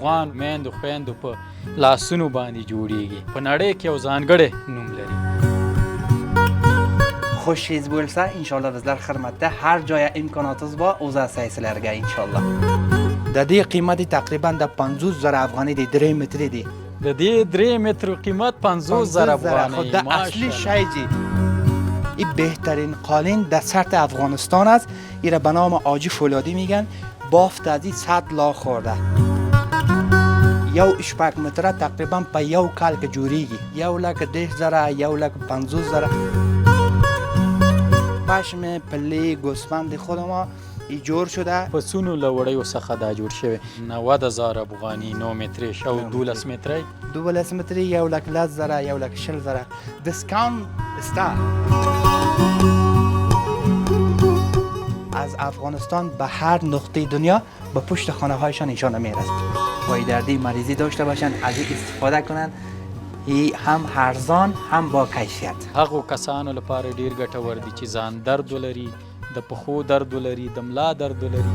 افغان میندو خویندو په لاسونو باندې جوړیږي په نړۍ کې یو ځانګړی نوم لري. خوشیز بولسا انشالله bizler خدمتده هر جای امکاناتız با اوزا سیسلرگه انشالله. د دې قیمت تقریبا د 50000 افغانۍ دی 3 متر دی. د دې 3 متر قیمت 50000 افغانۍ. خود د اصلی شی جی این بهترین قالین در سطح افغانستان است. این را به نام آجی فولادی میگن. بافت از این 100 لا خورده. یو اشپاک متره تقریبا په یو کال که جوړیږي 1,10,000 1,50,000. پشم پله گوسفند خود ما ای جوړ شده. پسونو له وړیو څخه دا جوړ شوی 90,000 افغاني 9 مترې او 12 مترې 12 مترې 1,10,000 1,60,000 دیسکاونت استا. از افغانستان به هر نقطه دنیا به پشت خانه هایشان نشانه میرسد. پایدردی مریضی داشته باشند از این استفاده کنند. ای هم ارزان هم با کیفیت. هغو کسانو لپاره ډیر ګټور دي چې ځان درد ولري د پښو درد ولري د ملا درد ولري.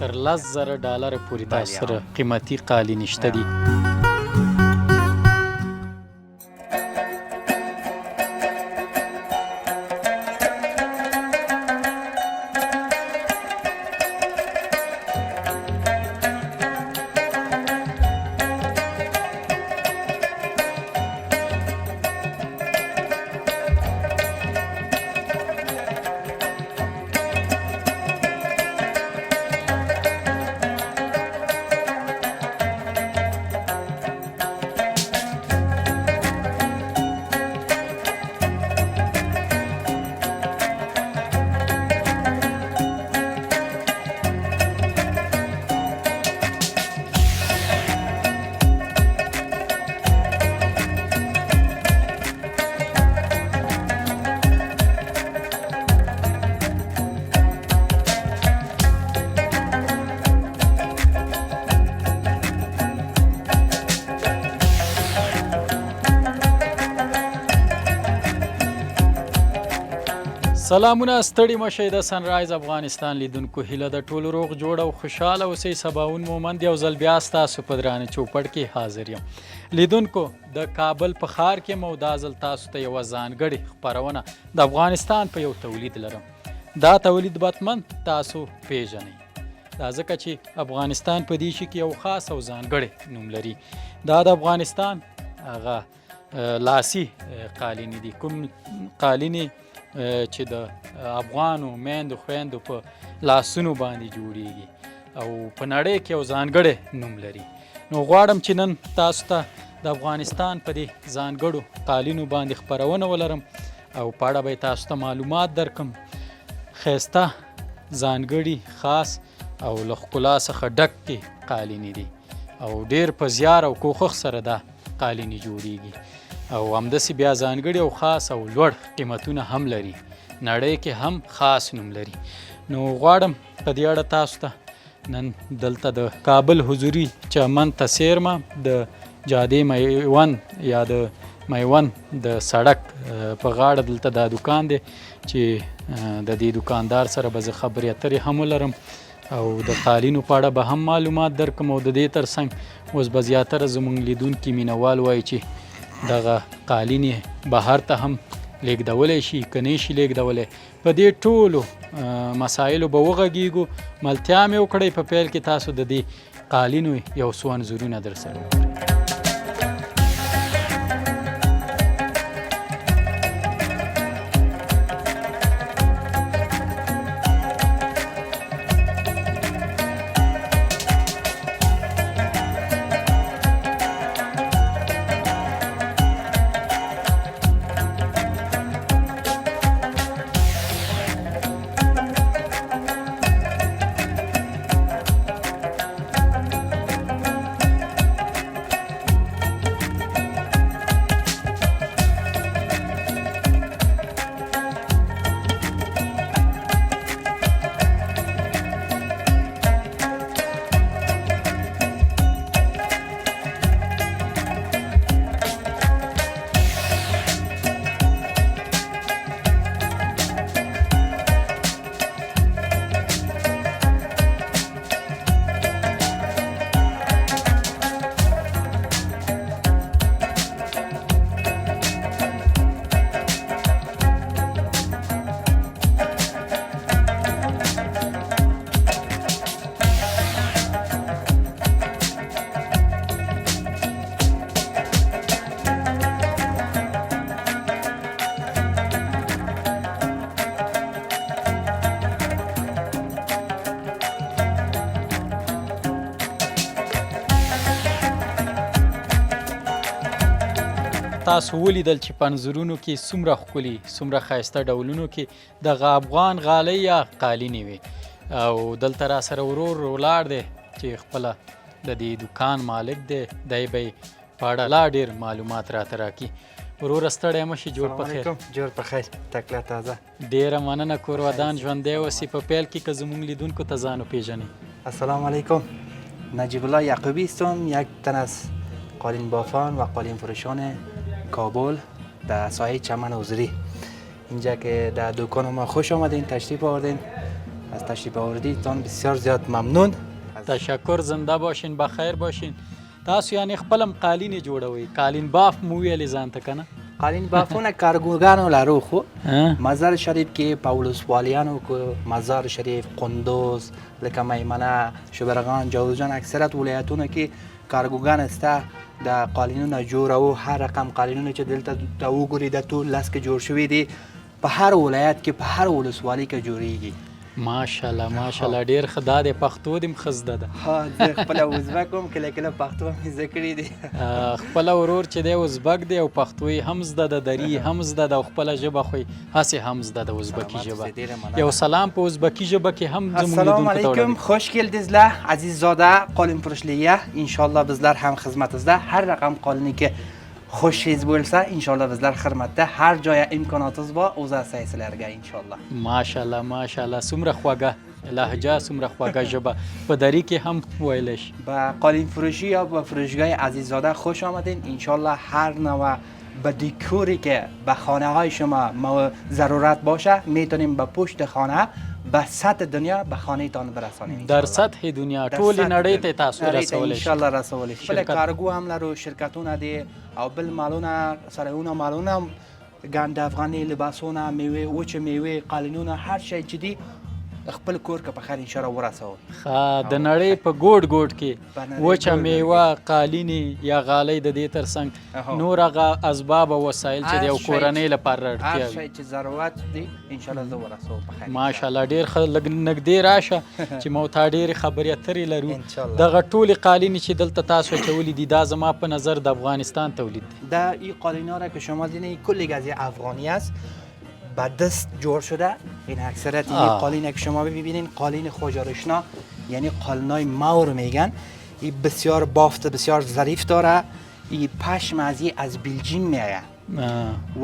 تر $10,000 پورې تاسو سره قیمتي قالین شته دي. سلامونه ستړي مشئ د سنرایز افغانستان لیدونکو هیله د ټولو روغ جوړ او خوشحاله اوسئ. سباون مومند یو ځل بیا ستاسو په درانه چوپړ کې حاضر یم. لیدونکو د کابل په ښار کې مو دا ځل تاسو ته یوه ځانګړې خپرونه د افغانستان په یو تولید لرم. دا تولید بتمن تاسو پیژنئ. دا ځکه چې افغانستان په دې شي کې یو خاص او ځانګړی نوم لري. دا د افغانستان هغه لاسي قالینې دي. کوم قالینې چې د افغانو میندو خویندو په لاسونو باندې جوړیږي او په نړۍ کې یو ځانګړی نوم لري. نو غواړم چې نن تاسو ته د افغانستان په دې ځانګړو قالینو باندې خپرونه ولرم او په اړه به تاسو ته معلومات درکم. ښایسته ځانګړي خاص او له ښکلا څخه ډکې قالینې دي او ډیر په زیار او کوښښ سره دا قالینې جوړیږي او همداسې بیا ځانګړي او خاص او لوړ قیمتونه هم لري. نړۍ کې هم خاص نوم لري. نو غواړم په دې اړه تاسو ته نن دلته د کابل حضوري چمن ته څیرمه د جادې میوند یا د میوند د سړک په غاړه دلته دا دکان دی چې د دې دکاندار سره به زه خبرې اترې هم ولرم او د قالینو په اړه به هم معلومات درکم او د دې ترڅنګ اوس به زیاتره زموږ لیدونکي مینوال وایي چې دغه قالین بهر ته هم لیږدولی شي که نه شي لیږدولی. په دې ټولو مسایلو به وغږیږو. ملتیا مې وکړئ په پیل کې تاسو د دې قالینو یو څو انځورونه در سره وکړئ. تاسو ولیدل چې په انځورونو کې څومره ښکلي څومره ښایسته ډولونو کې دغه افغان غالۍ یا قالینې وي او دلته راسره ورور ولاړ دی چې خپله د دې دوکان مالک دی دی به یې په اړه لا ډېر معلومات راته راکړي. وروره ستړی مه شي، جوړ په خیر. جوړ په خیر، تکله تازه. ډېره مننه، کور ودان ژوندی اوسي. په پیل کې که زموږ لیدونکو ته ځان وپېژنئ. السلام علیکم، نجیب الله یعقوبی هستم، یک تن از قالین بافان و قالین فروشان کابل در سایه چمن حضوری. اینجا که در دکان ما خوش آمدین، تشریف آوردین. از تشریف آوردیتان بسیار زیاد ممنون. تشکر، زنده باشین، بخیر باشین. تاسو یعنی خپلم قالینې جوړوئ؟ قالین باف مو ویلې ځان ته که نه؟ قالین بافونه کارگرانو لرو خو مزار شریف که پاولوس والیانو که مزار شریف، قندوز، لکه میمنه، شبرغان، جوزجان، اکثرت ولایتونه که کارگران است در قالینون جوړو. هر رقم قالینونه چې دلته ته وګورئ د ټول لاس کې جوړ شوي دي، په هر ولایت کې په هر ولسوالۍ کې جوړیږي. ماشاءالله ماشاءالله، ډېر ښه. دا د پښتو دې م ښه زده ده. ها، زه خپله ازبک وم، کله کله پښتو مې زده کړې دي. خپله ورور چې دی ازبک دی او پښتو یې هم زده ده، دري هم زده ده او خپله ژبه خو یې هسې هم زده ده، ازبکي ژبه. یو سلام په ازبکي ژبه کې هم زموږ السلام لیدونکو ته علیکم، خوش geldizlar aziz zoda قالین فروشلیه. انشالله bizlar ham xizmatimizda har raqam qoliniki xushingiz bo'lsa inshaalloh bizlar xizmatda har joya imkoniyatimiz bor o'zi sizlarga inshaalloh. ماشاءالله ماشاءالله، څومره خوږه لهجه، څومره خوږه ژبه. په دري کې هم ویلی شي. به قالین فروشی یا به فروشگاه عزیززاده خوش آمدین. انشالله هر نوع به دیکوری که به خانه های شما ضرورت باشه میتونیم به پشت خانه به سطح دنیا به خانه تان برسانیم. در سطح دنیا ټول نړۍ ته تاسو رسولی شئ. انشالله رسولی شئ. بل کارگو هم لرو، شرکتونه دی او بل مالونه سرونه مالونه گند افغانی، لباسونه، میوه، وچ میوه، قالینونه، هر شی چې دی خپل کور که په خیر انشاءالله ورسوئ. د نړۍ په ګوټ ګوټ کې وچه میوه، قالینې یا غالۍ، د دې ترڅنګ نور هغه اسباب او وسایل چې د یو کورنۍ لپاره اړتیا هر وي، شی چې ضرورت دی انشاءالله زه ورسوم په خیر. ماشاءالله ډېر ښه. لږ نږدې راشه چې ما ورته ډېرې خبرې اترې لرو. انشاءالله. دغه ټولې قالینې چې دلته تاسو اچولي دي دا زما په نظر د افغانستان تولید دی. در این قالینا را که شما دیدین کلی از افغانی است، با دست جور شده. این اکثرت این قالینه که شما ببینین قالین خوجارشنا، یعنی قالینای مور میگن. این بسیار بافت، بسیار ظریف داره. این پشم از بلژیم میآید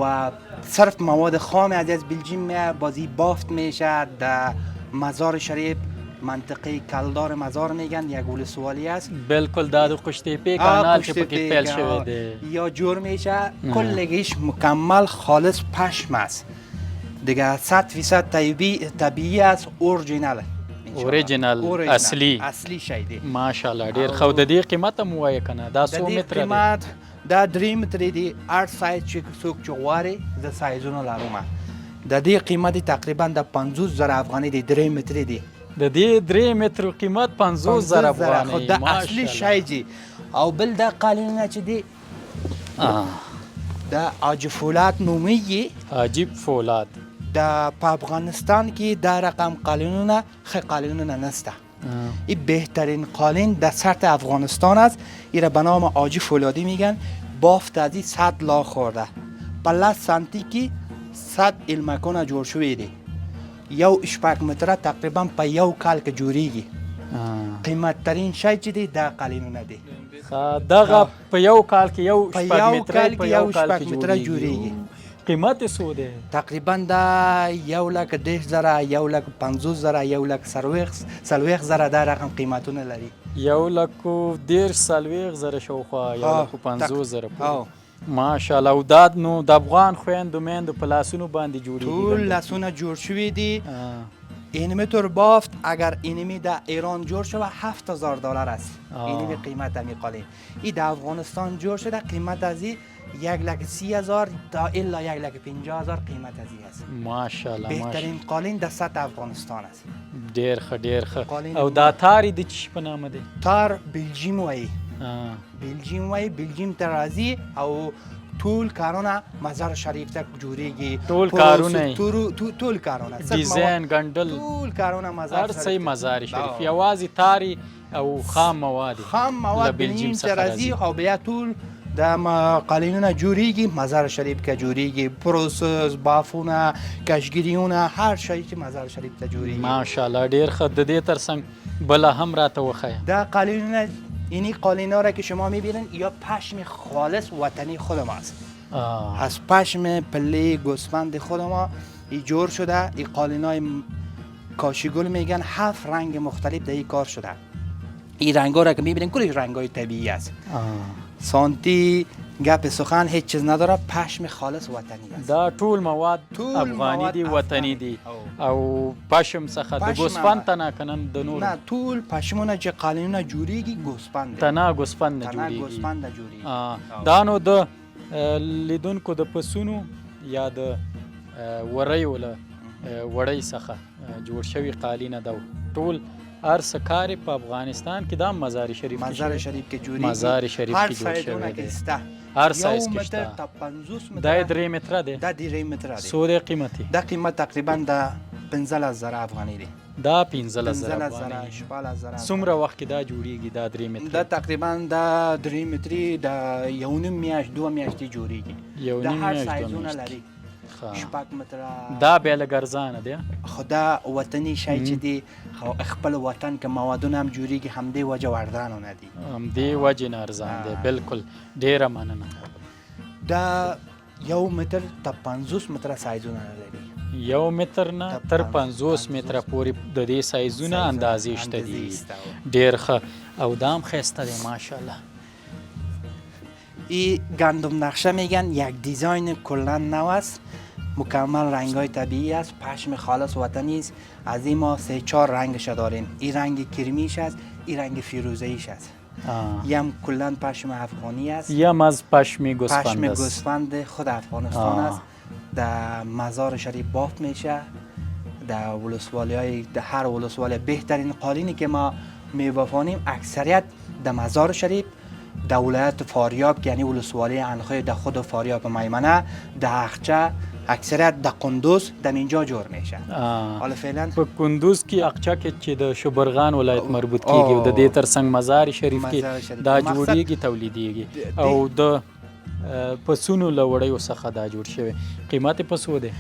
و صرف مواد خام از بلژیم میآید، بازی بافت میشه. در مزار شریف منطقه کلدار مزار میگن، یک ولسوالی است. بالکل دا د قشتیپې کانال چې پکې پیل شوی دی یا جور میشه. کلگیش مکمل خالص پشم است دیگه. 100% طبیعی است، اورجینال اصلی شی دی. ماشاءالله ډېر ښه. د دې قیمت هم ووایه که نه؟ دا څو متره دی؟ دا 3 متره دی. هر سایز چې څوک چې غواړي د سایزونو لرم. د دې قیمت تقریبا د 50,000 افغانۍ دی. 3 متره دی. د دې 3 مترو قیمت 50,000 افغانۍ. د اصلي شی دی. او بل د قالینونه چې دی د حاجی فولاد نومیږي. حاجی فولاد در افغانستان که در رقم قالینونه خیلی قالینونه نسته. این بهترین قالین در سطح افغانستان است. این را به نام حاجی فولادی میگن. بافت از این 100 لا خورده. 50 سانتی که 100 علمکان جور شوی دی. یو اشپاک متره تقریبا په یو کال که جوریږي. قیمت ترین شی چې دی دا قالینونه دی. دغه په یو کال کې یو شپږ متره جوړیږي. قیمت څو دی؟ تقریبا دا 1,10,000، 1,50,000، 1,40,000 دا رقم قیمتونه لري. 1,10,000 شاوخوا، 1,50,000 پورې. ماشاءالله. او دا نو د افغان خویندو میندو په لاسونو باندې جوړیږي؟ ټول لاسونه جوړ شوي دي. اینمی طور بافت اگر اینمی در ایران جور شده $7,000 است. اینمی قیمت همی قالین. این در افغانستان جور شده قیمت از این 1,30,000 تا الا 1,50,000 قیمت از این است. ماشاءالله. بهترین قالین در سطح افغانستان است. ډیر ښه ډیر ښه. او دا تاری د چی په نامه دی؟ تار بلژیم وایي. بلژیم وایي. بلژیم ته راځي او ټول کارونه مزار شریف ته جوړیږي. ټول کارونه ټول کارونه ډیزاین ګنډل ټول کارونه مزار شریف. هر څه مزار شریف. یوازې تاری او خام مواد بلژیم ته راځي او بیا ټول دا قالینونه جوړیږي مزار شریف کې جوړیږي پروسس بافونه کشګریونه هر شی چې مزار شریف ته جوړیږي ماشاءالله ډیر ښه. د دې ترڅنګ بله هم راته وښیه. دا قالینونه اینی قالین‌ها را که شما میبینید یا پشم خالص وطنی خود ماست. از پشم پله گوسفند خود ما ای جور شده. این قالین‌های کاشیگل میگن 7 رنگ مختلف در این کار شده. این رنگ‌ها را که میبینید کلش رنگ‌های طبیعی است. سانتی گپ سخن هیچ چیز نداره، پشم خالص وطنی است. دا ټول مواد افغاني دي وطني دي او پشم څخه د ګوسفند تنه کنن د نور نه ټول پشمونه چې قالینونه جوړیږي ګوسفند تنه ګوسفند نه جوړیږي. ګوسفند جوړیږي. دا نو د لیدونکو د پسونو یا د وریو له وړۍ څخه جوړ شوي قالینه ده. ټول هر څه کار په افغانستان کې دا مزار شریف کې جوړیږي. مزار شریف کې جوړ شوی دی. هر سایز کې شته. تا 50 متر دا 3 متره دی. دا 3 متره دی. سو د قیمتي دا قیمت تقریبا د 15000 افغاني دی. دا 15000 افغاني. 15000 څومره وخت کې دا جوړیږي دا 3 متره؟ دا تقریبا دا 3 متري د یو نیم میاشت 2 میاشتې جوړیږي. یو نیم میاشت 2 سایزونه لري. شپږ متره دا بیا لږ ارزانه دی. خدا وطني شی چې دی خپل وطن کې موادونه هم جوړیږي همدې وجه وردانونه دي. همدې وجې نه ارزان دی. بالکل ډیره مننه. دا 1 متر تا 50 متره سایزونه لري. 1 متر نه تر 50 متره پورې د دې سایزونه اندازې شته دي. ډیر ښه او دام ښایسته دی ماشاءالله. این گندم نقشه میگن یک دیزاین کلا نو است. مکمل رنگ های طبیعی است. پشم خالص وطنی است. از این ما 3-4 رنگش داریم. این رنگ کرمیش است، این رنگ فیروزه‌ایش است. یم کلا پشم افغانی است. یم از پشم گوسفند است. پشم گوسفند خود افغانستان است. در مزار شریف بافت میشه. در ولسوالی های در هر ولسوالی بهترین قالینی که ما میبافانیم اکثریت در مزار شریف، در ولایت فاریاب یعنی ولسوالی انخوی در خود فاریاب میمنه، در اخچه اکثریت در قندوز در اینجا جور میشه. حالا فعلا په کندوز کې اقچه کې چې د شبرغان ولایت مربوط کیږي او د دې ترڅنګ مزار شریف کې دا جوړیږي تولیدیږي او د پسونو له وړیو څخه دا جوړ شوی. قیمت پسو دی؟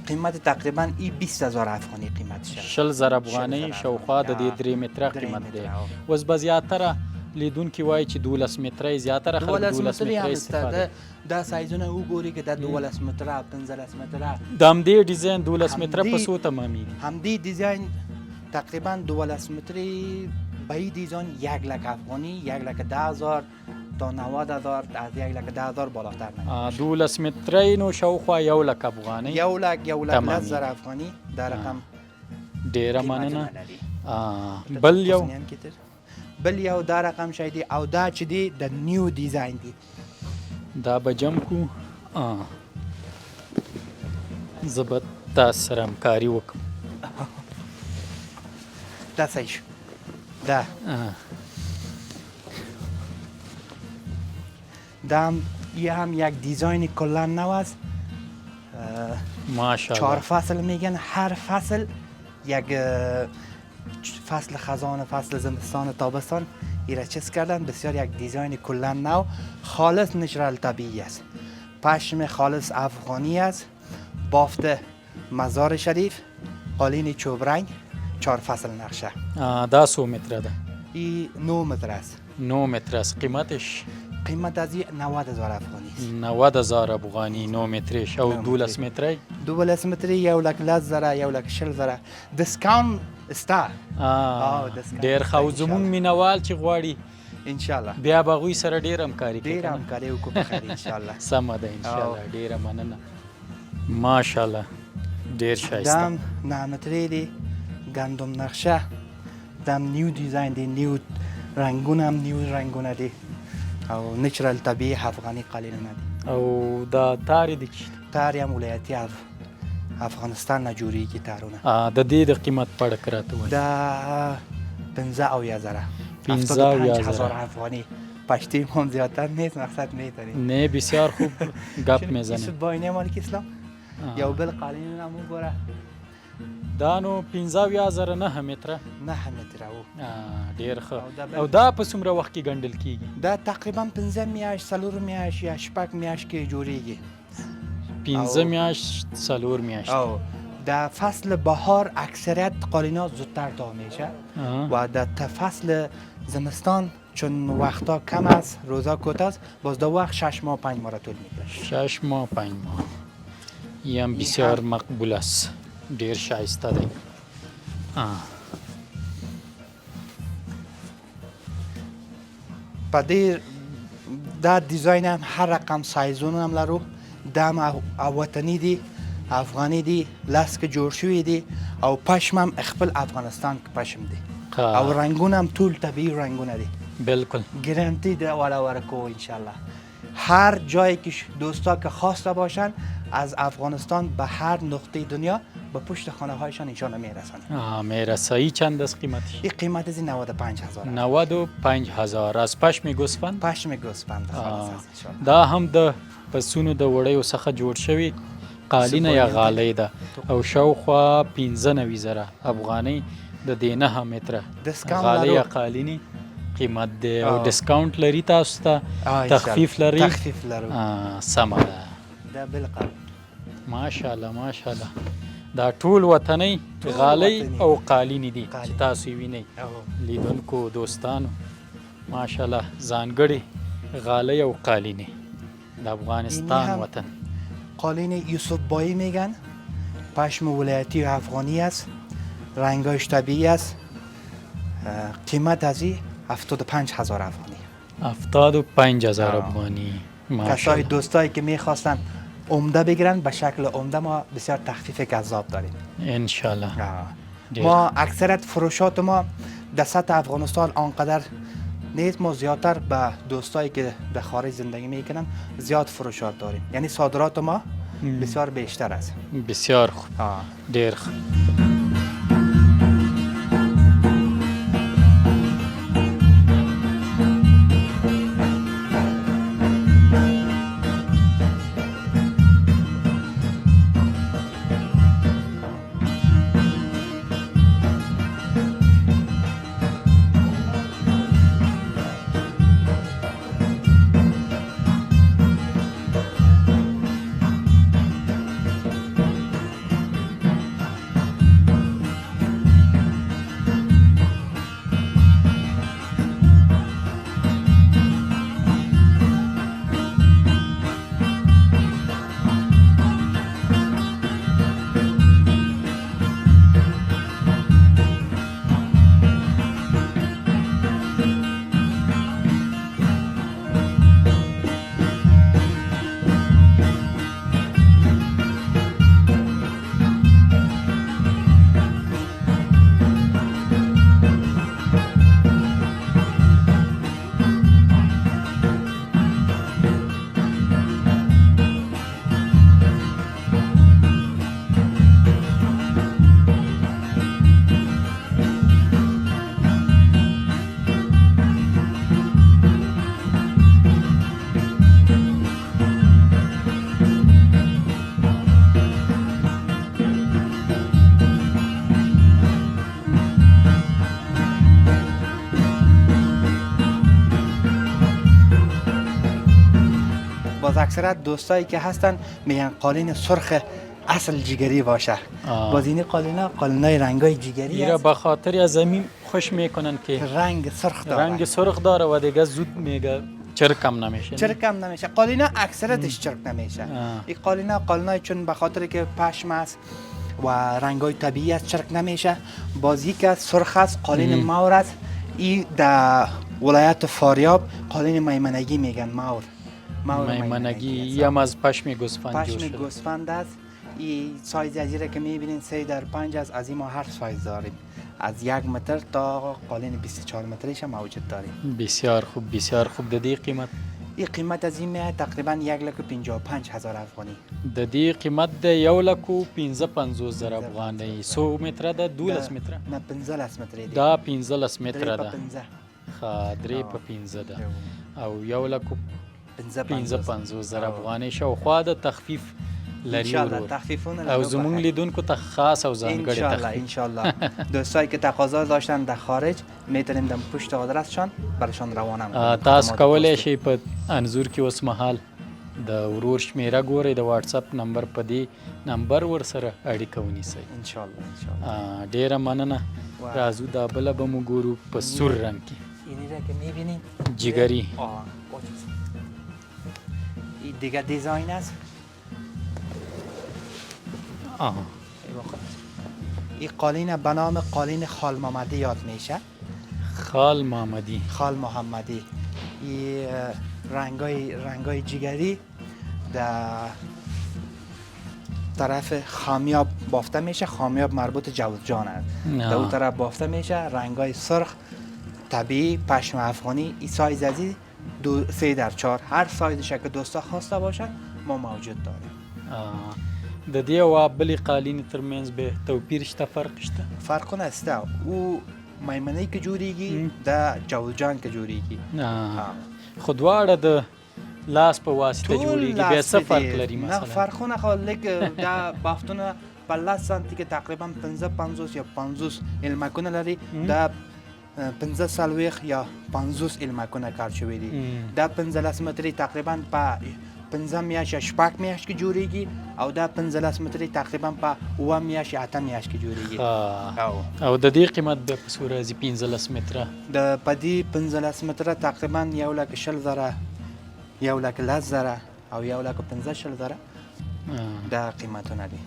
قیمت تقریبا ای 20000 افغانی قیمتشه. 10000 افغانۍ شاوخوا د دې 3 متره قیمت دی. اوس به زیاتره لیدونکي وایي چې 12 متره زیاتره خلک 12 متره استفاده. دا سایزونه وګوري که دا 12 متره 15 متره د همدې ډیزاین 12 متره په څو تمامېږي؟ همدې ډیزاین تقریبا 12 متری به این دیزاین 1,00,000 افغانی 1,10,000 تا 90,000 از 1,10,000 بالاتر نه. 12 متری نو شاوخوا 1,00,000 افغانۍ. 1,10,000 افغانی دا رقم. ډیره مننه. بل یو دا رقم شای دی او دا چې دی د نیو دیزاین دی. دا به جمع کو. زه به تاسو سره همکاري وکړم. دا صحیح شو. دا یه هم یک دیزاین کلا نو است. ماشاءالله 4 فصل میگن. هر فصل یک فصل خزان، فصل زمستان، تابستان ایره چیز کردن. بسیار یک دیزاین کلا نو خالص نچرال طبیعی است. پشم خالص افغانی است. بافت مزار شریف، قالین چوب رنگ، 4 فصل نقشه. دا 100 متره ده. این 9 متر است. 9 متر است. قیمتش؟ قیمت از این 90,000 افغانی است. 90,000 افغانی 9 مترش او 12 متری؟ 12 متری 1,10,000 1,40,000 دیسکاونت استا. ډیر ښه. زموږ مینوال چې غواړي ان شاء الله بیا به هغوی سره ډیر همکاري کوي. ډیر همکاري وکړو په خیر ان شاء الله. سمه ده ان شاء الله. ډیره مننه. ماشاءالله ډیر ښایسته. دام 9 متری دی. گندم نقشه. دام نیو دیزاین دی. نیو رنگونه هم نیو رنگونه دی او نچرال طبیعی افغانی قالینونه دی. او دا تاری دی چی؟ تاری هم ولایتی افغانستان نه جوړیږي تارونه. د دې د قیمت په اړه راته وایي. دا 15,000 15,000 افغانی. پشتی هم زیادتر نیست. مقصد میتونی نه بسیار خوب گپ میزنی. باینه مالک اسلام یا بل قالین هم بره دا نو 15,009 متره 9 متره و ډیر ښه او دا بل- او دا په څومره وخت کې ګنډل کیږي دا تقریبا 15 میاشت 4 میاشت یا 6 میاشت کې جوړیږي 15 میاشت 4 میاشت او در فصل بهار اکثریت قالینا زودتر تا میشه و در فصل زمستان چون وقتا کم است روزا کوتاه است باز دو وقت 6 ماه 5 ماه را طول میکشه 6 ماه 5 ماه یم بسیار مقبول است ډیر شایسته دی په دې دا دیزاین هم هر رقم سایزون هم لرو دم او وطنی دی افغانی دی لسک جوړ شوی دی او پشم هم خپل افغانستان که پشم دی او رنگون هم طول طبیعی رنگونه دی بالکل گارانتی ده والا ورکو انشالله هر جایی که دوستا که خواسته باشن از افغانستان به هر نقطه دنیا به پشت خانه هایشان ایشان میرسن میرسه چند است قیمتش؟ این قیمت از 95,000 95,000 از پشم گوسفند؟ پشم گوسفند خالص است انشالله دا هم د پسونو د وړیو څخه جوړ شوی قالینه یا غالی ده او شاوخوا 15,000 افغانۍ د دې 9 متره غالی یا قالینې قیمت دی او ډسکاونټ لري تاسو ته تخفیف لري تخفیف لرو سمه ده دا بالقل ماشاءالله ماشاءالله دا ټول وطني غالی او قالینې دي چې تاسو یې وینئ لیدونکو دوستانو ماشاءالله ځانګړې غالی او قالینې د افغانستان وطن قالین یوسف بایی میگن پشم ولایتی و افغانی است رنگاش طبیعی است قیمت از این 75,000 افغانی 75,000 افغانی کسای دوستایی که میخواستن عمده بگیرن به شکل عمده ما بسیار تخفیف گذاب داریم انشالله ما اکثرت فروشات ما در سطح افغانستان آنقدر نیست ما زیادتر به دوستایی که در خارج زندگی میکنن زیاد فروشات داریم یعنی صادرات ما بسیار بیشتر است بسیار خوب ډیر خوب باز اکثرت دوستایی که هستن میگن قالین سرخ اصل جگری باشه باز این قالینای رنگای جگری ایرا به خاطر از زمین خوش میکنن که رنگ سرخ داره رنگ سرخ داره و دیگه زود میگه چرکم نمیشه چرکم نمیشه قالینا اکثرتش چرک نمیشه این قالینای چون به خاطر که پشم است و رنگای طبیعی است چرک نمیشه باز یک از سرخ است قالین مور است این در ولایت فاریاب قالین میمنگی میگن مور میمنگی یا از پشم گوسفند جوش پشم گوسفند است این سایز ازیره که میبینین 3x5 است از این ما هر سایز داریم از 1 متر تا قالین 24 متریش هم موجود داریم بسیار خوب بسیار خوب د دې قیمت این قیمت از این میاد تقریبا 1,55,000 افغانی د دې قیمت د 1,55,000 افغانی 100 متره ده 12 متره نه 15 متره دا 15 متره ده 15 درې په 15 ده او 1,55,000 افغانی شاوخوا د تخفیف لري انشالله ورور تخفیفونه او زمونږ لیدونکو ته خاص او ځانګړی انشالله تخفیف انشالله دوستایی که تقاضا داشتن در خارج میتونیم در پشت آدرسشان برشان روانه میکنیم. تاسو خدمات کولی پستی. شئ په انځور کې اوس مهال د ورور شمیره ګورئ د واتساپ نمبر په دې نمبر ورسره اړیکه ونیسئ. انشالله انشالله. ډیره مننه. و- راځو دا بله به مو ګورو په سور رنګ کې اینی را که میبینید جگری. این دیگه دیزاین است. این قالین به نام قالین خال محمدی یاد میشه. خال محمدی. خال محمدی. این رنگای جگری در طرف خامیاب بافته میشه. خامیاب مربوط جوزجان است. در اون طرف بافته میشه. رنگای سرخ طبیعی پشم افغانی. این سایز ازی 3x4 هر سایزش که دوستا خواسته باشن ما موجود داریم. د دې او بلې قالینې ترمنځ به توپیر شته، فرق شته؟ فرق نسته. او میمنه که جوړیږي د جوزجان که جوړیږي. خو دواړه د لاس په واسطه جوړیږي، بیا څه فرق لري نه مثلا؟ فرقونه خو لږ دا بافتونه په 10 سانتی کې تقریبا 50 یا 50 علمکونه لري. دا 15 سالویخ یا 50 علمکونه کار شوی دي. دا 15 متری تقریبا په 15 میاشت یا 8 میاشت کې جوړیږي او دا 15 متری تقریبا په 9 میاشت یا 8 میاشت کې جوړیږي. او د دې قیمت بیا په څو راځي؟ 15 متره. د پدی 15 متره تقریبا 1,40,000 1,10,000 او 1,15,000 دا قیمتونه دي.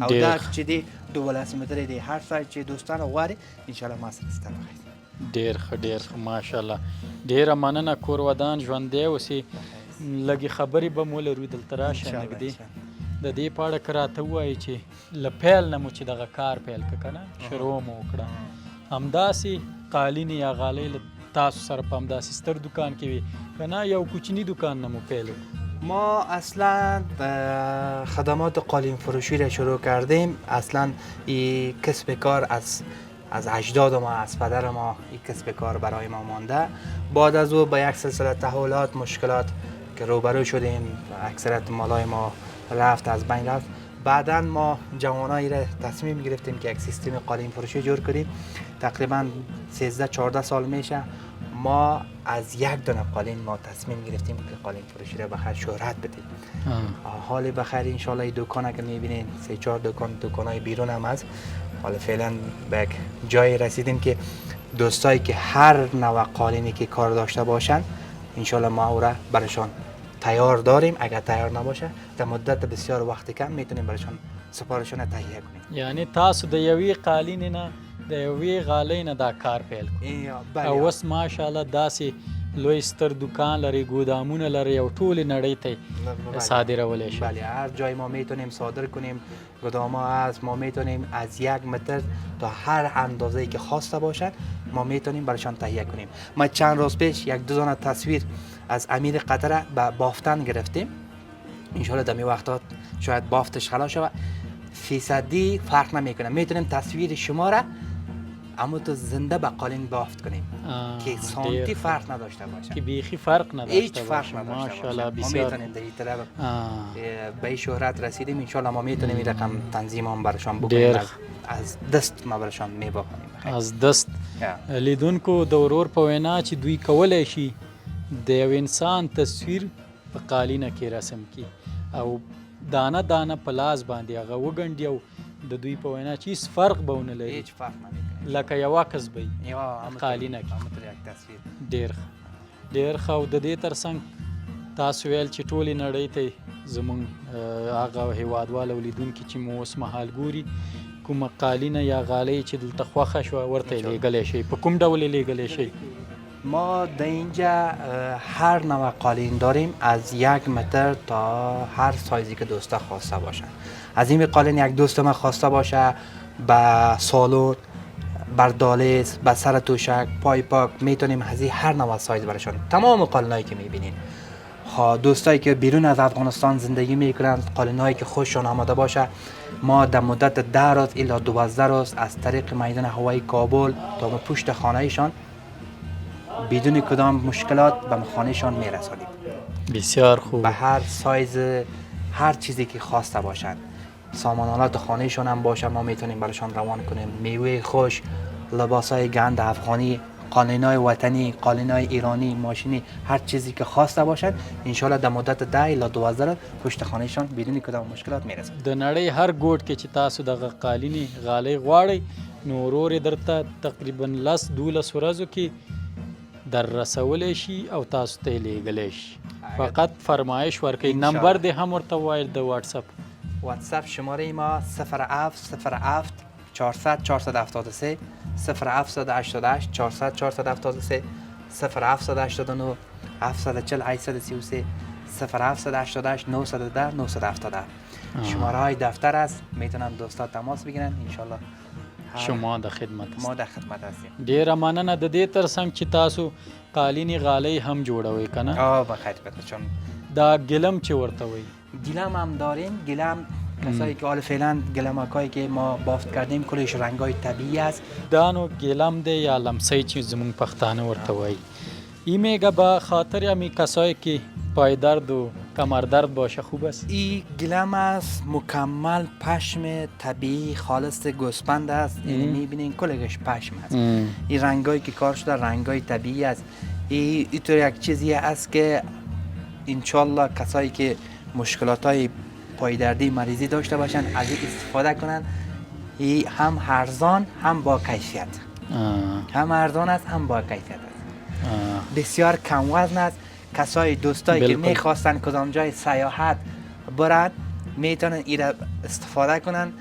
او دا چې دی 12 متره دی. هر څه چې دوستان غواړي ان شاء الله ما سره ستاسو ډیر ښه ډیر ښه ماشاءالله. ډیره مننه. کور ودان ژوندی اوسې. لږې خبرې به مو لرو دلته راشه نږدې. د دې په اړه که راته ووایي چې له پیل نه مو چې دغه کار پیل که که نه شروع مو وکړه، همداسې قالینې یا غالۍ له تاسو سره په همداسې ستر دکان کې وي که نه یو کوچني دکان نه مو پیل وکړو؟ ما اصلا خدمات قالین فروشی را شروع کردیم. اصلا این کسب کار از اجداد ما، از پدر ما این کسب کار برای ما مانده. بعد از او با یک سلسله تحولات مشکلات که روبرو شدیم، اکثریت مالای ما رفت، از بین رفت. بعدا ما جوانایی را تصمیم گرفتیم که یک سیستم قالین فروشی جور کنیم. تقریبا 13-14 سال میشه ما از یک دونه قالین ما تصمیم گرفتیم که قالین فروشی را بخیر شهرت بدیم. حال بخیر ان شاء الله این دکان که میبینین 3-4 دکانای بیرون هم هست. حالا فعلا به یک جایی رسیدیم که دوستایی که هر نوع قالینی که کار داشته باشن ان شاء الله ما او را برشان تیار داریم. اگر تیار نباشه در مدت بسیار وقت کم میتونیم برشان سفارشونه تهیه کنیم. یعنی تاسو د یوې قالینې نه د یوې غالۍ نه دا کار پیل کړو او اوس ماشاءالله داسې لوی ستر دکان لري، ګودامونه لري او ټولې نړۍ ته صادرولی شي. بله هر جای ما میتونیم صادر کنیم. گداما هست، ما میتونیم از 1 متر تا هر اندازه‌ای که خواسته باشد ما میتونیم برایشان تهیه کنیم. ما چند روز پیش 1-2 دانه تصویر از امیر قطر به بافتن گرفتیم. ان شاء الله در می وقتا شاید بافتش خلاص شود. فیصدی فرق نمیکنه. میتونیم تصویر شما را اما تو زنده به قالین بافت کنیم که سانتی فرق نداشته باشه، که بیخی فرق نداشته هیچ فرق نداشته ماشاءالله. ما بسیار میتونیم در این طرف به این شهرت رسیدیم. ان شاء الله ما میتونیم این رقم تنظیم هم برشان بکنیم. از دست ما برشان میبافنیم. از دست لیدونکو د ورور په وینا چې دوی کولی شي د یو انسان تصویر په قالینه کې رسم کی او دانه دانه په لاس باندې هغه وګنډي او د دوی په وینا چې هیڅ فرق به ونه لري، هیچ فرق نمیکنه، لکه یوه کس به قالینه کې. ډېر ښه ډېر ښه. او د دې ترڅنګ تاسو ویل چې ټولې نړۍ ته زموږ هغه هیوادوال او لیدونکي چې مو اوس مهال ګوري کومه قالینه یا غالۍ چې دلته خوښه شوه ورته یې لیږلی شئ؟ په کوم ډول یې لیږلی شئ؟ ما در اینجا هر نوع قالین داریم، از 1 متر تا هر سایزی که دوستا خواسته باشن. از این قالین یک دوست ما خواسته باشه به سالن، بر دالیز، به سر توشک، پای پاک، میتونیم از هر نوع سایز برشان. تمام قالینایی که میبینین دوستایی که بیرون از افغانستان زندگی میکنن، قالینایی که خوششون آماده باشه، ما در مدت 10 روز الی 12 روز از طریق میدان هوایی کابل تا به پشت خانهشان بدون کدام مشکلات به خانهشان میرسانیم. بسیار خوب. به هر سایز، هر چیزی که خواسته باشن، سامانالات خانهشون هم باشه ما میتونیم براشان روان کنیم. میوه خوش، لباسای گند افغانی، قالینای وطنی، قالینای ایرانی، ماشینی، هر چیزی که خواسته باشن انشالله در مدت 10 الی 12 روز پشت خانهشان بدون کدام مشکلات میرسن. د نړۍ هر ګوټ کې چې تاسو دغه قالینې غالۍ غواړئ نو ورور یې درته تقریبا 10-12 ورځو کې در رسولی شي او تاسو ته یې لیږلی شي. فقط فرمایش ورکړئ. نمبر دې هم ورته ووایئ د واتساپ. واتساپ شماره ما 0707 400 473 0788 400 473 0789 740 833 0788 910 970. شماره های دفتر است، میتونن دوستا تماس بگیرن انشالله. شما د خدمت ما در خدمت هستیم. ډیره مننه د دې ترڅنګ چې تاسو قالینې غالۍ هم جوړوئ که نه؟ بخیر بده. چون دا ګلم چې ورته وایي گلم هم داریم. گلم کسایی که حال فعلا گلمکایی که ما بافت کردیم کلش رنگای طبیعی است. دا نو ګلم دی یا لمسی چې زمونږ پښتانه ورته وایي. این میگه به خاطر همی کسایی که پای درد و کمر درد باشه خوب است. این گلم است، مکمل پشم طبیعی خالص گوسفند است. یعنی میبینین کلش پشم است. این رنگایی که کار شده رنگای طبیعی است. اینطور یک چیزی است که انشالله کسایی که مشکلات های پایدردی مریضی داشته باشن از این استفاده کنن. این هم ارزان هم با کیفیت. هم ارزان است هم با کیفیت است. بسیار کم وزن است. کسای دوستایی که میخواستن کدام جای سیاحت برن میتونن این استفاده کنن.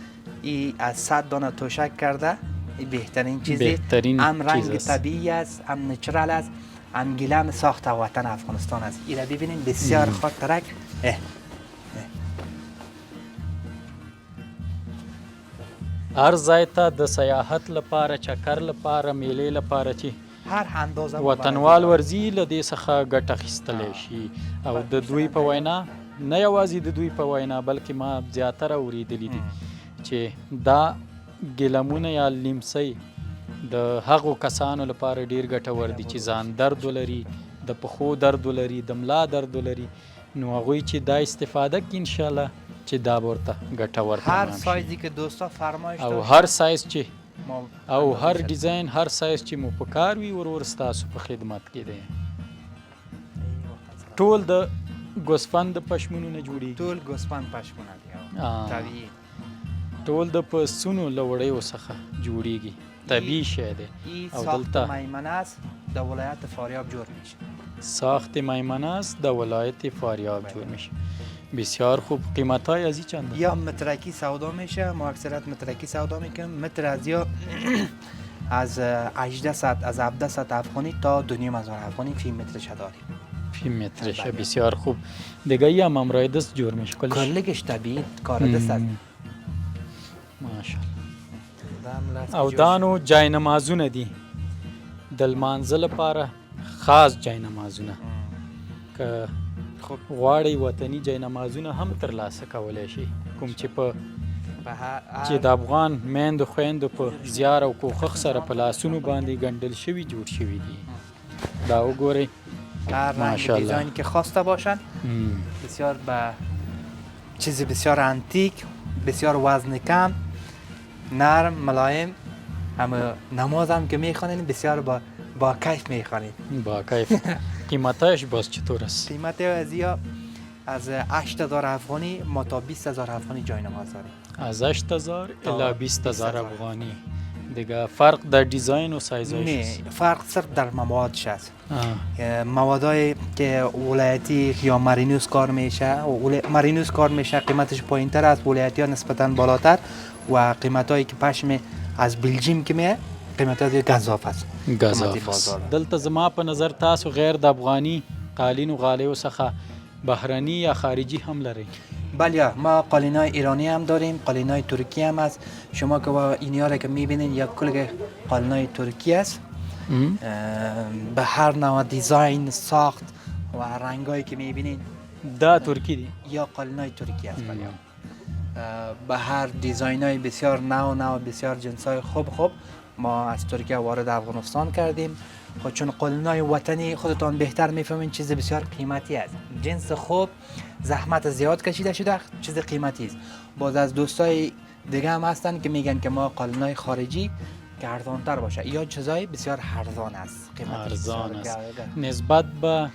این از 100 دانه توشک کرده. این بهترین چیزی. هم رنگ طبیعی است، هم نچرال است، هم گلم ساخت وطن افغانستان است. این ببینید بسیار خاطرک. هر ځای ته د سیاحت لپاره، چکر لپاره، میلې لپاره چې هر اندازه وطنوال ورځي له دې څخه ګټه اخیستلی شي. او د دوی په وینا، نه یوازې د دوی په وینا بلکې ما زیاتره اورېدلي دي چې دا ګلمونه یا لیمڅۍ د هغو کسانو لپاره ډیر ګټور دي چې ځان درد ولري، د پښو درد ولري، د ملا درد ولري. نو هغوی چې دا استفاده کړي انشاءالله چې دا به ورته ګټور هر سایزی که دوستا فرمایش او هر سایز چې او هر ډیزاین هر سایز چې مو په کار وي ورور ستاسو په خدمت کې دی. ټول د ګوسفند د پشمونو نه جوړیږي. ټول ګوسفند پشمونه دي طبیعي. ټول د پسونو له وړیو څخه جوړیږي. طبیعي شی دی. او دلته میمنه است د ولایت فاریاب جوړ میشه. ساخت میمنه است در ولایت فاریاب جور میشه. بسیار خوب. قیمت های ازی چنده؟ یا مترکی سودا میشه. ما اکثرت مترکی سودا میکنیم. متر از یا از 1800 از 1700 افغانی تا 2500 افغانی فی مترش داریم. فی مترش. بسیار خوب. دیگه ای هم امرای دست جور میشه کلش طبیعی کار دست است. ماشاءالله. او دانو جای نمازونه دی د لمانځه لپاره خاص جای نمازونه که غواړئ وطني جای نمازونه هم ترلاسه کولی شي. کوم چې د افغان میندو خویندو په زیار او کوښښ سره په لاسونو باندې ګنډل شوي جوړ شوي دي. دا وګورئ. هر رنگ دیزاینی که خواسته باشن بسیار به چیز بسیار انتیک، بسیار وزن کم، نرم، ملایم. اما نماز هم که میخوانین بسیار با کیف میخوانین. با کیف. قیمتش باز چطور است؟ قیمت از 8000 افغانی ما تا 20000 افغانی جای نماز داریم. از 8000 الی 20000 افغانی. دیگه فرق در دیزاین و سایزش است؟ نه، فرق صرف در موادش است. موادایی که ولایتی یا مرینوس کار میشه، مرینوس کار میشه قیمتش پایین‌تر است، ولایتی ها نسبتاً بالاتر، و قیمتایی که پشم از بلژیم که میه قیمت از گزاف است. گزاف است. دلته زما په نظر تاسو غیر د افغانی قالین و غالیو څخه بهرنی یا خارجی هم لري؟ بله، ما قالینای ایرانی هم داریم، قالینای ترکی هم است. شما که اینیا را که میبینین یک کل قالینای ترکی است. به هر نوع دیزاین، ساخت و رنگایی که میبینین دا ترکی دی یا قالینای ترکی است. بله، به هر دیزاینای بسیار نو بسیار جنسای خوب ما از ترکیه وارد افغانستان کردیم. خود چون قالینای وطنی خودتان بهتر میفهمین چیز بسیار قیمتی است. جنس خوب، زحمت زیاد کشیده شده، چیز قیمتی است. باز از دوستای دیگه هم هستن که میگن که ما قالینای خارجی که ارزان‌تر باشه یا چیزای بسیار ارزان است. ارزان است نسبت به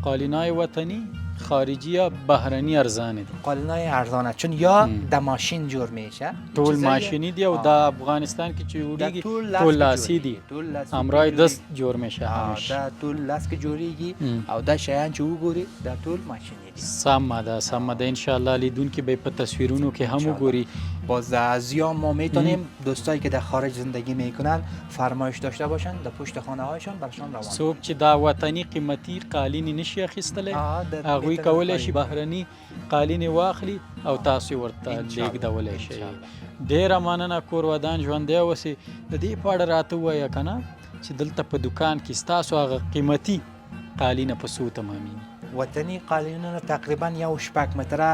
قالینای وطنی، خارجی یا بهرنی ارزانه دی؟ قالینای ارزانه، چون یا د ماشین جور میشه، ټول ماشینی دی او د افغانستان کې چې وړيږي ټول لاسي دی، امرای دست جوړ میشه همش. دا ټول لاس کې جوړیږي او دا شیان چې وګوري دا ټول ماشینی دي. سم ده ان شاء الله لیدونکو به په تصویرونو کې هم وګوري. باز از یا ما میتونیم دوستایی که در خارج زندگی میکنن فرمایش داشته باشن در پشت خانه هایشان برشان روان. څوک چې دا وطني قیمتي قالین نشي اخیستلی هغوی کولی شي بهرني قالین واخلي او تاسو ورته لیږدولی شئ. ډیره مننه، کور ودان ژوندی اوسئ. د دې په اړه راته ووایه که نه چې دلته په دوکان کې ستاسو هغه قیمتي قالینه په څو تمامېږي؟ وطنی قالینونه تقریبا یو شپږ متره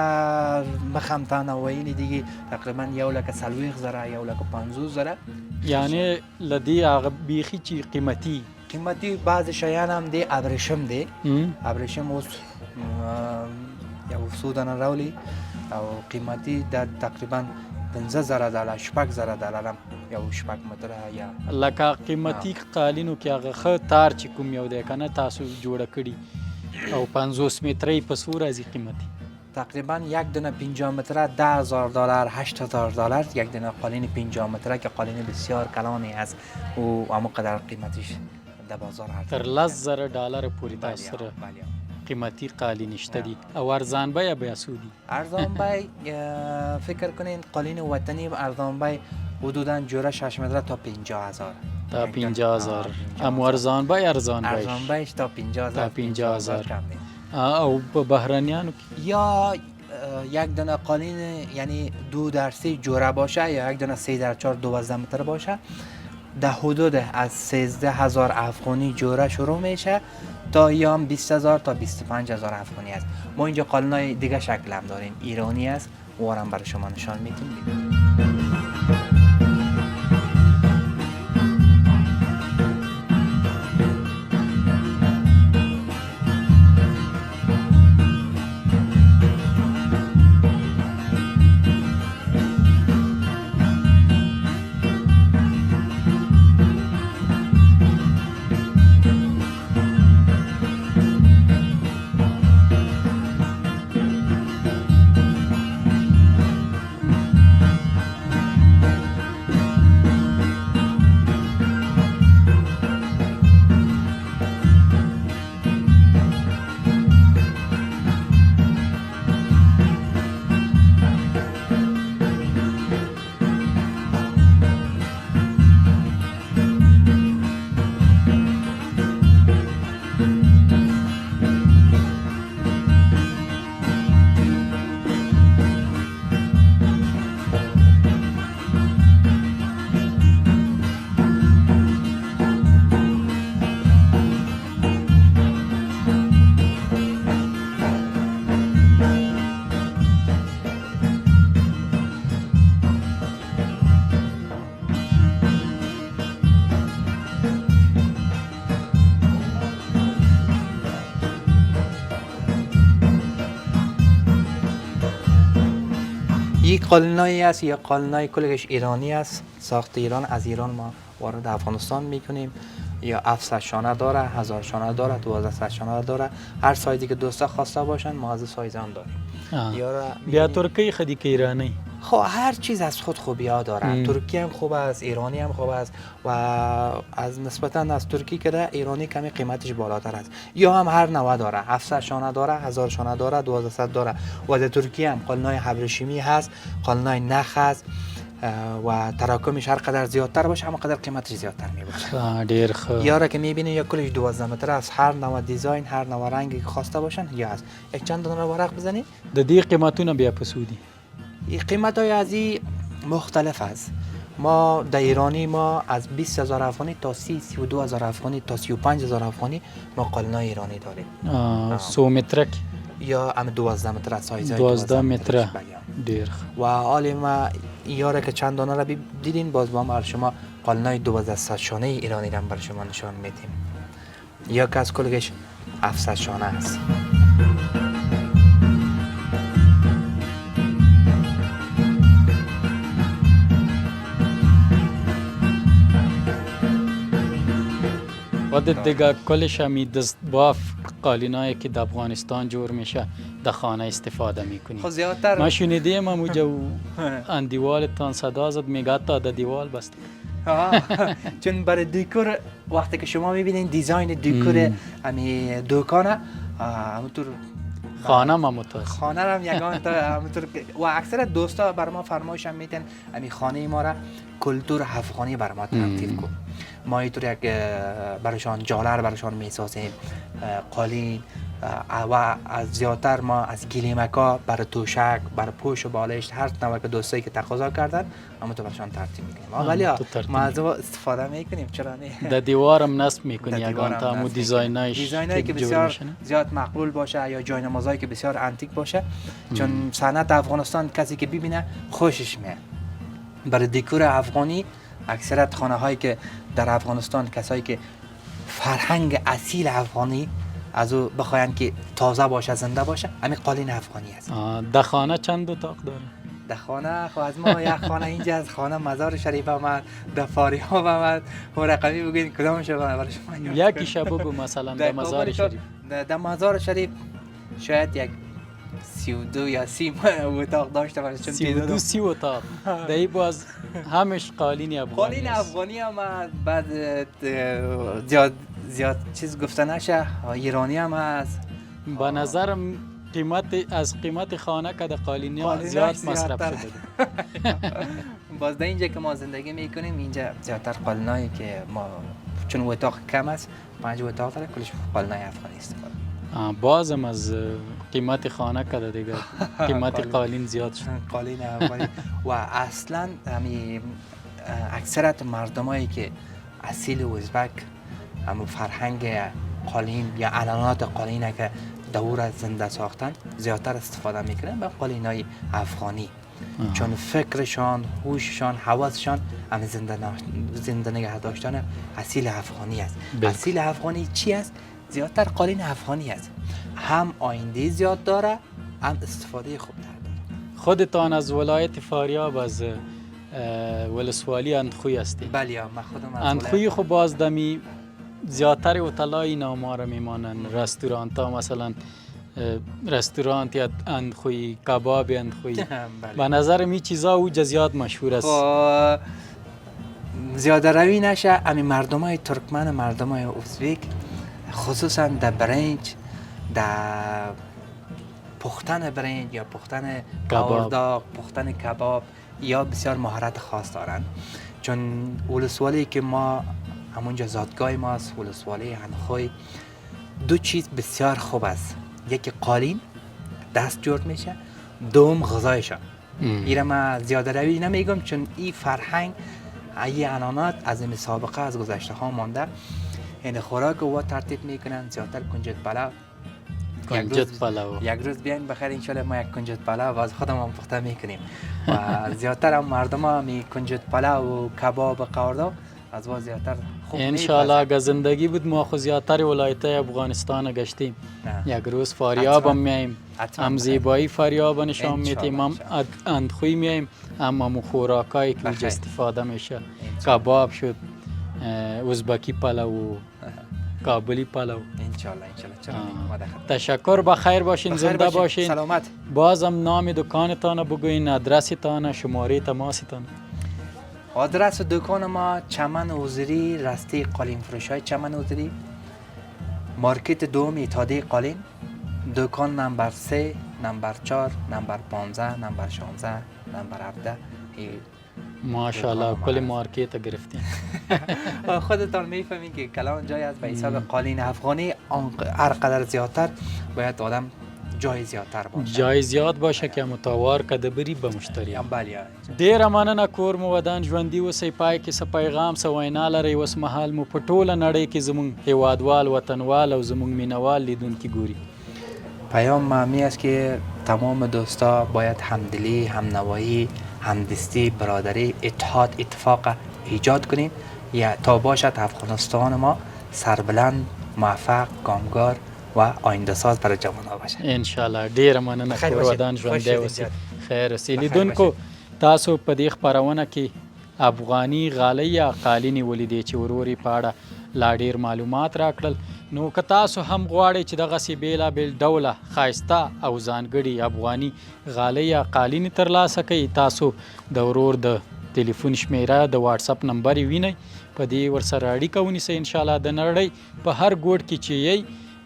مخم تانه ویلي دیگه تقریبا 140,000 150,000. یعنی لدی هغه بیخي چې قیمتي بعض شیان هم دی. ابریشم دی، ابریشم اوس یو څو دانه راولي او قیمتي د تقریبا 15,000 $، 6,000 $، یو شپږ متره. یا لکه قیمتي قالینو کې هغه ښه تار چې کوم یو دی که نه تاسو جوړه کړي او 50 متره په څو راځي قیمتي؟ تقریبا یک دونه 50 متره $10,000 $8,000. یک دونه قالین 50 متره که قالین بسیار کلانی است و اما قدر قیمتیش در بازار هست. تر $10,000 پوری تاسو سره قیمتي قالین شته دي. او ارزان بیه بیا څو دي؟ ارزان بیه فکر کنین قالین وطنی ارزان بیه حدودا جوره 6 متره تا 50,000. تا 50,000. اما ارزان بیش تا 50,000. او په بهرنیانو کې یا یک دونه قالین یعنی 2x3 جوره باشه یا یک دونه 3x4 12 متر باشه در حدود از 13,000 افغانی جوره شروع میشه تا یا 20,000 تا 25,000 افغانی است. ما اینجا قالینای دیگه شکل هم داریم، ایرانی است، وارم برای شما نشان میدیم. یک قالینایی است یا قالینای کلش ایرانی است، ساخت ایران، از ایران ما وارد افغانستان میکنیم. یا 700 شانه داره، 1000 شانه داره، 1200 شانه داره. هر سایزی که دوستا خواسته باشن ما از سایز هم داریم. بیا ترکی خدی که ایرانی؟ خب هر چیز از خود خوبی ها داره. ترکی هم خوب است، ایرانی هم خوب است و از نسبتا از ترکی که ایرانی کمی قیمتش بالاتر است. یا هم هر نوع داره، 700 شانه داره، 1000 شانه داره، 1200 داره. و در ترکی هم قالینای ابریشمی هست، قالینای نخ هست و تراکمش هر قدر زیادتر باشه اما قدر قیمتش زیادتر میباشه. ډیر ښه. یاره که میبینی یا کلش 12 متر است، هر نوع دیزاین، هر نوع رنگی که خواسته باشن یا هست. یک چند دونه ورق بزنی؟ د دې قیمتونه بیا په څو دي؟ قیمت های از این مختلف است. ما در ایرانی ما از 20,000 افغانی تا 32,000 افغانی تا 35,000 افغانی ما قالینای ایرانی داریم. 100 مترک یا هم 12 متر سایز 12 متر. ډیر و حال ما یاره که چند دانه را دیدین، باز با هم برای شما قالینای 1200 شانه ایرانی را برای شما نشان میدیم. یا که از کلگش 700 شانه است. و دیگه کلش همی دست باف قالینایی که در افغانستان جور میشه در خانه استفاده میکنی. خب زیادتر ما شنیدیم اموجا ان دیوالتان صدا زد میگه تا در دیوال بسته. چون برای دکور وقتی که شما میبینین دیزاین دکور همی دکانه همونطور خانه ما متوسط خانه هم یگان تا همونطور و اکثر دوستا بر ما فرمایش هم میتن همی خانه ما را کلتور افغانی بر ما ترتیب کن. ما اینطور یک برایشان جالر برایشان میسازیم، قالین و از زیادتر ما از گلیمکا برای توشک، برای پوش و بالشت، هر نوع که دوستایی که تقاضا کردن اما تو برایشان ترتیب میکنیم. ولی ما از او استفاده میکنیم، چرا نه؟ در دیوارم نصب میکنی یگان تا همون دیزاینایی که بسیار زیاد مقبول باشه یا جاینمازایی که بسیار انتیک باشه، چون صنعت افغانستان کسی که ببینه خوشش میاد. برای دکور افغانی اکثرت خانه هایی که در افغانستان کسایی که فرهنگ اصیل افغانی از او بخواین که تازه باشه، زنده باشه، همین قالین افغانی است. در خانه چند اتاق داره؟ در خانه خب از ما یک خانه اینجا از خانه مزار شریف آمد، در فاریاب آمد، و رقمی بگین کدامش برای شما یکیش بگو مثلا در مزار شریف. در مزار شریف شاید یک 32 یا 30 اتاق داشته باشه، چون 32 30 اتاق. دایی باز همش قالین افغانی. قالین افغانی هم بعد زیاد چیز گفته نشه، ایرانی هم هست. به نظرم قیمت خانه که در قالینی زیاد مصرف شده. باز در اینجا که ما زندگی میکنیم، اینجا زیادتر قالینایی که ما چون اتاق کم است، 5 اتاق داره، کلش قالینای افغانی استفاده. بازم از قیمت خانه که دیگه قیمت قالین زیاد شد. قالین افغانی و اصلا همین اکثرت مردمایی که اصیل ازبک همون فرهنگ قالین یا علامات قالینه که دور زنده ساختن زیادتر استفاده میکنن به قالینای افغانی. چون فکرشان، هوششان، حواسشان هم زنده نگه داشتن اصیل افغانی است. اصیل افغانی چی است؟ زیادتر قالین افغانی است. هم آینده زیاد داره، هم استفاده خوب داره. خودتان از ولایت فاریاب از ولسوالی اندخوی هستی؟ بله، من خودم از اندخوی. خب باز دمی زیادتر هتل‌های نامار میمانن، رستورانت ها، مثلا رستورانت یا اندخوی، کباب اندخوی. به نظر می چیزا اوجا زیاد مشهور است. زیاده روی نشه، همین مردمای ترکمن، مردمای ازبک خصوصا در برنج، در پختن برنج یا پختن قورداغ، پختن کباب یا بسیار مهارت خاص دارن. چون ولسوالی که ما همونجا زادگاه ماست، ولسوالی اندخوی، دو چیز بسیار خوب است. یکی قالین دست جور میشه، دوم غذایشان. ایره من زیاده روی نمیگم، چون این فرهنگ ای عنانات از این سابقه از گذشته ها مانده. این خوراک و ترتیب میکنن، زیادتر کنجد پلاو. یک روز بیاین بخیر انشالله ما یک کنجد پلاو از خودم هم پخته میکنیم و زیادتر هم مردم ها می کنجد پلاو و کباب و قورداغ از وا زیادتر خوب انشالله اگه زندگی بود ما خود زیادتر ولایت افغانستان گشتیم. یک روز فاریاب هم میایم، هم زیبایی فاریاب نشان میدیم، هم اندخوی میایم، هم خوراکایی که اونجا استفاده میشه. کباب شد، ازبکی پلاو، کابلی پلاو. انشالله تشکر، بخیر باشین، زنده باشین. سلامت. بازم نام دکانتان بگوین، ادرستان، شماره تماستان. آدرس دکان ما چمن اوزری، راسته قالین فروشای چمن اوزری، مارکت دوم اتحادیه قالین، دکان نمبر 3، نمبر 4، نمبر 15، نمبر 16، نمبر 17. ماشاءالله کل مارکت گرفتین. خودتان میفهمین که کلان جای است به حساب قالین افغانی. هر قدر زیادتر باید آدم جای زیادتر باشه، جای زیاد باشه که متوار کده بری به مشتری. بله. ډیر مننه کور مو ودان ژوندي اوسئ، پای کې څه پیغام څه وینا لرئ. اوس مهال مو په ټوله نړۍ کې زموږ هیوادوال، وطنوال او زموږ مینوال لیدونکي ګوري. پیام می است که تمام دوستا باید همدلی، همنوایی، همدستی، برادری، اتحاد، اتفاق ایجاد کنیم یا تا باشد افغانستان ما سربلند، موفق، کامگار و آینده ساز برای جوانان باشه. ان شاء الله. ډیر مننه. خیر کور باشید. ودان ژوندی خوش اوسئ. شدید. خیر اوسئ. بخیر لیدونکو باشید. تاسو په دې خپرونه کې افغاني غالۍ یا قالینې ولیدې چې وروري په اړه لا ډیر معلومات راکړل. نو که تاسو هم غواړئ چې دغسې بېلابېل ډوله ښایسته او ځانګړي افغاني غالۍ یا قالینې ترلاسه کړئ، تاسو د ورور د ټلیفون شمیره د واټساپ نمبر یې وینئ، په دې ورسره اړیکه ونیسئ. انشاءالله د نړۍ په هر ګوټ کې چې یئ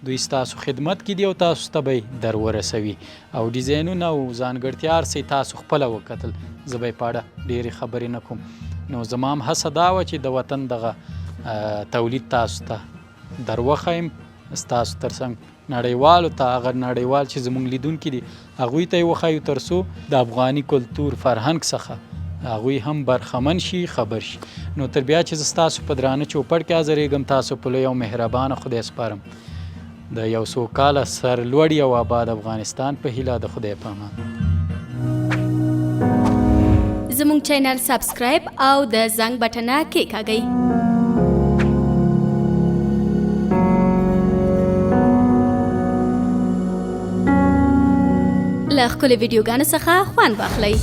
دوی ستاسو خدمت کې دي او تاسو ته به یې در ورسوي او ډیزاینونه او ځانګړتیا هر څه تاسو خپله وکتل. زه به یې په اړه ډېرې خبرې نه کوم. نو زما هم هڅه دا وه چې د وطن دغه تولید تاسو ته در وښیم، ستاسو تر څنګ نړیوالو ته، هغه نړیوال چې زموږ لیدونکي دي هغوی ته یې وښایو تر څو د افغاني کلتور فرهنګ څخه هغوی هم برخمن شي، خبر شي. نو تر بیا چې زه ستاسو په درانه چوپړ کې حاضرېږم، تاسو په لوی او مهربانه خدای سپارم د یو سوکاله سرلوړي او آباد افغانستان په هیله. د خدای په امان. زموږ چینل سبسکرایب او د زنګ بټنه کېکاږئ. له ښکلې ویډیوګانو څخه خوند واخلئ.